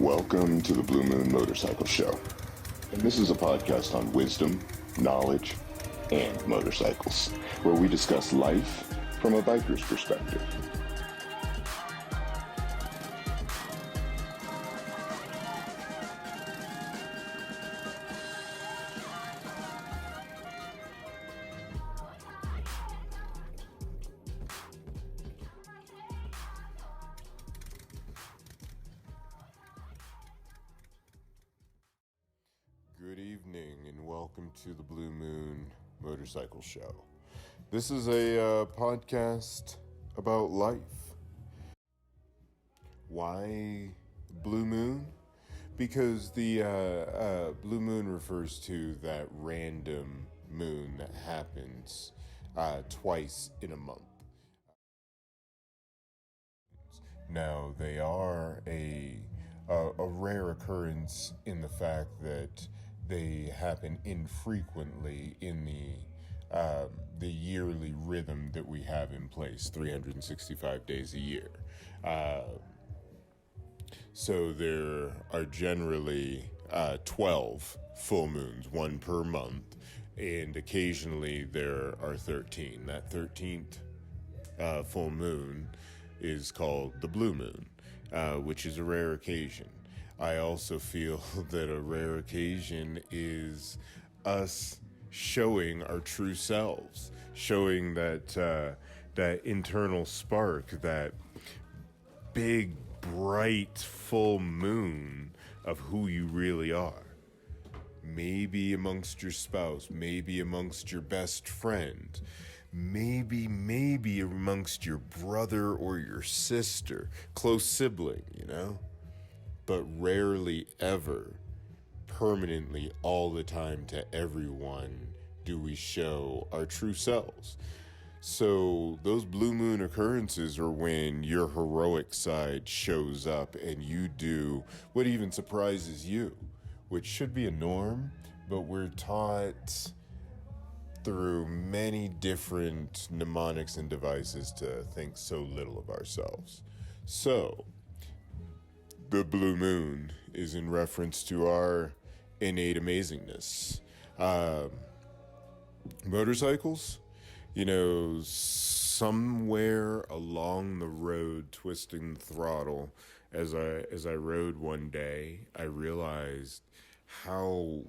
Welcome to the Blue Moon Motorcycle Show. And this is a podcast on wisdom, knowledge, and motorcycles, where we discuss life from a biker's perspective. Good evening and welcome to the Blue Moon Motorcycle Show. This is a podcast about life. Why Blue Moon? Because the Blue Moon refers to that random moon that happens twice in a month. Now, they are a rare occurrence in the fact that they happen infrequently in the yearly rhythm that we have in place, 365 days a year. So there are generally 12 full moons, one per month, and occasionally there are 13. That 13th full moon is called the blue moon, which is a rare occasion. I also feel that a rare occasion is us showing our true selves, showing that internal spark, that big, bright, full moon of who you really are. Maybe amongst your spouse, maybe amongst your best friend, maybe amongst your brother or your sister, close sibling, but rarely ever, permanently, all the time, to everyone do we show our true selves. So those blue moon occurrences are when your heroic side shows up and you do what even surprises you, which should be a norm, but we're taught through many different mnemonics and devices to think so little of ourselves. So the blue moon is in reference to our innate amazingness. Motorcycles, somewhere along the road, twisting the throttle, as I rode one day, I realized how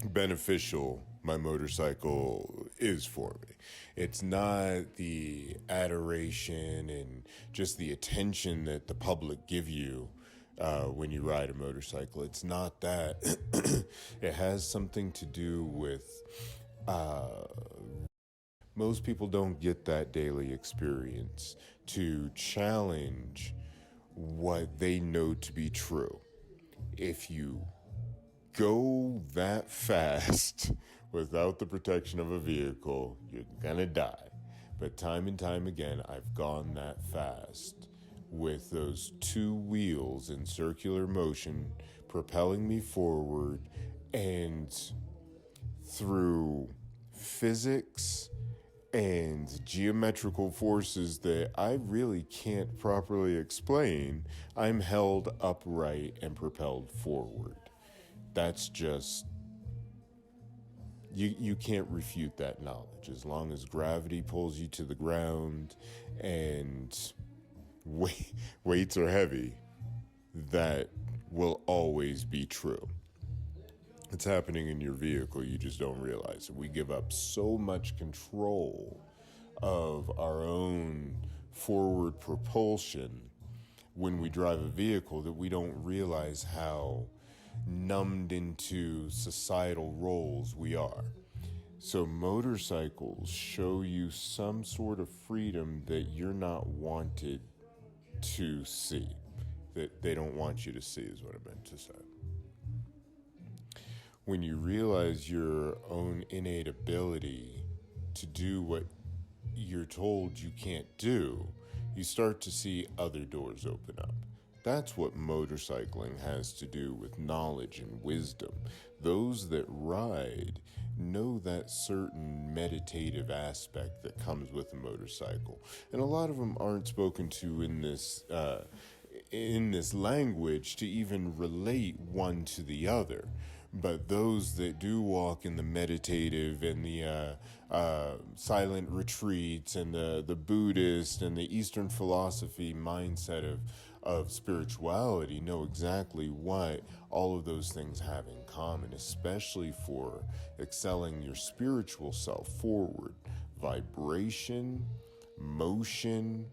beneficial my motorcycle is for me. It's not the adoration and just the attention that the public give you when you ride a motorcycle. It's not that. It has something to do with most people don't get that daily experience to challenge what they know to be true. If you go that fast without the protection of a vehicle, you're gonna die. But time and time again, I've gone that fast with those two wheels in circular motion propelling me forward, and through physics and geometrical forces that I really can't properly explain, I'm held upright and propelled forward. That's just, you can't refute that knowledge. As long as gravity pulls you to the ground and weights are heavy, that will always be true. It's happening in your vehicle, you just don't realize it. We give up so much control of our own forward propulsion when we drive a vehicle that we don't realize how numbed into societal roles we are. So motorcycles show you some sort of freedom that you're not wanted to see, that they don't want you to see, is what I meant to say. When you realize your own innate ability to do what you're told you can't do, you start to see other doors open up. That's what motorcycling has to do with knowledge and wisdom. Those that ride know that certain meditative aspect that comes with a motorcycle. And a lot of them aren't spoken to in this in this language to even relate one to the other. But those that do walk in the meditative and the silent retreats and the Buddhist and the Eastern philosophy mindset of spirituality know exactly what all of those things have in common, especially for excelling your spiritual self forward. Vibration, motion,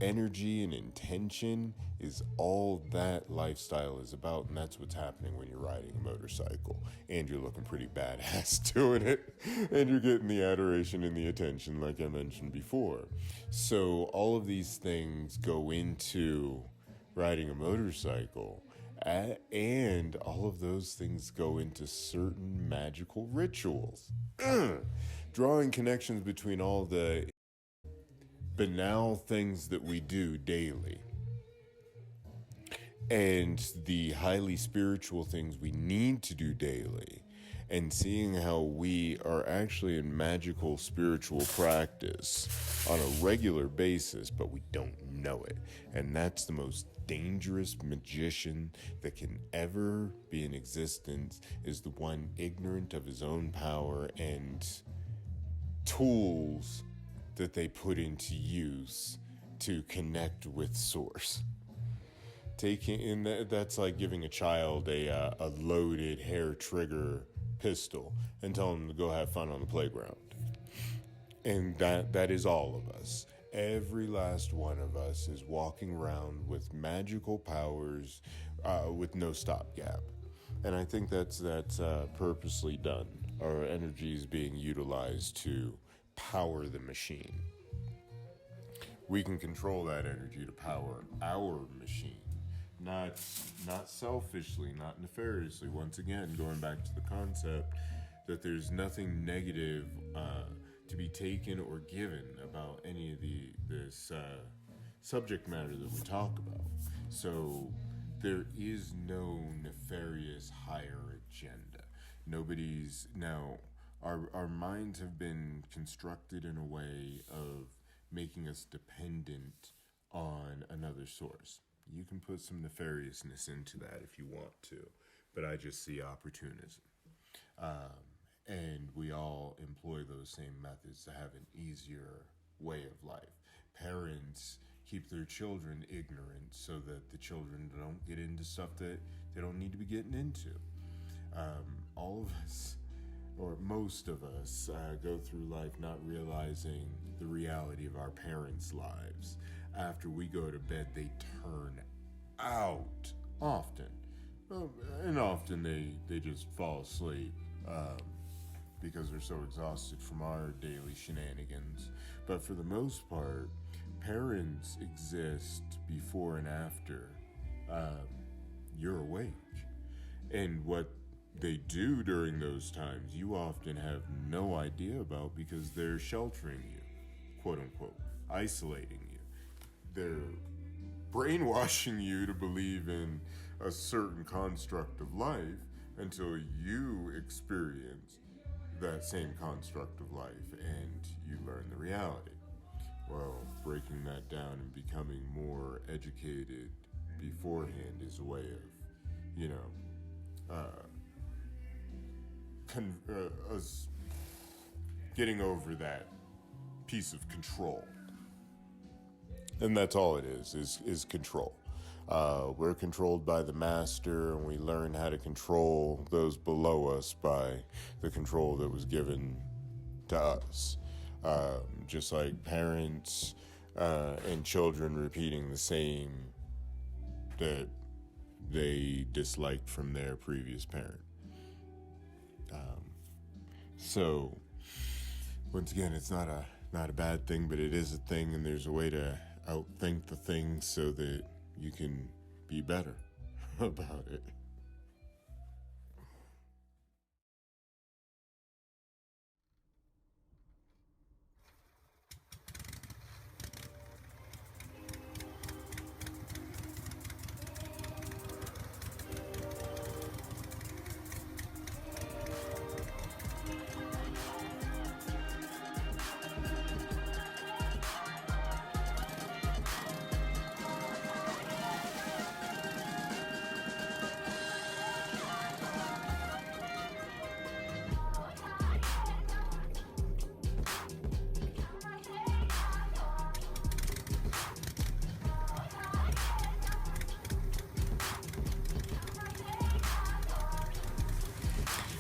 energy, and intention is all that lifestyle is about, and that's what's happening when you're riding a motorcycle and you're looking pretty badass doing it, and you're getting the adoration and the attention like I mentioned before. So all of these things go into riding a motorcycle, and all of those things go into certain magical rituals. Drawing connections between all the banal things that we do daily and the highly spiritual things we need to do daily, and seeing how we are actually in magical spiritual practice on a regular basis, but we don't know it. And that's the most dangerous magician that can ever be in existence, is the one ignorant of his own power and tools that they put into use to connect with source. That's like giving a child a loaded hair trigger pistol and telling them to go have fun on the playground. And that is all of us. Every last one of us is walking around with magical powers with no stopgap. And I think that's purposely done. Our energy is being utilized to power the machine. We can control that energy to power our machine, not selfishly, not nefariously. Once again, going back to the concept that there's nothing negative to be taken or given about any of this subject matter that we talk about. So there is no nefarious higher agenda. Our minds have been constructed in a way of making us dependent on another source. You can put some nefariousness into that if you want to, but I just see opportunism. And we all employ those same methods to have an easier way of life. Parents keep their children ignorant so that the children don't get into stuff that they don't need to be getting into. All of us, or most of us, go through life not realizing the reality of our parents' lives. After we go to bed, they turn out often. And often they just fall asleep because they're so exhausted from our daily shenanigans. But for the most part, parents exist before and after you're awake. And what they do during those times, you often have no idea about because they're sheltering you, quote unquote, isolating you. They're brainwashing you to believe in a certain construct of life until you experience that same construct of life and you learn the reality. Well, breaking that down and becoming more educated beforehand is a way of, us getting over that piece of control. And that's all it is control. We're controlled by the master, and we learn how to control those below us by the control that was given to us. Just like parents and children repeating the same that they disliked from their previous parent. So, once again, it's not a bad thing, but it is a thing, and there's a way to outthink the thing so that you can be better about it.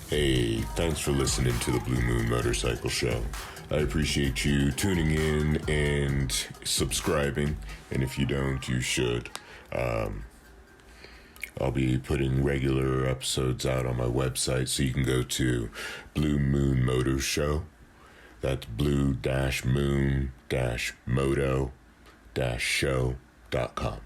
Hey, thanks for listening to the Blue Moon Motorcycle Show. I appreciate you tuning in and subscribing, and if you don't, you should. I'll be putting regular episodes out on my website, so you can go to Blue Moon Motor Show. That's blue-moon-moto-show.com.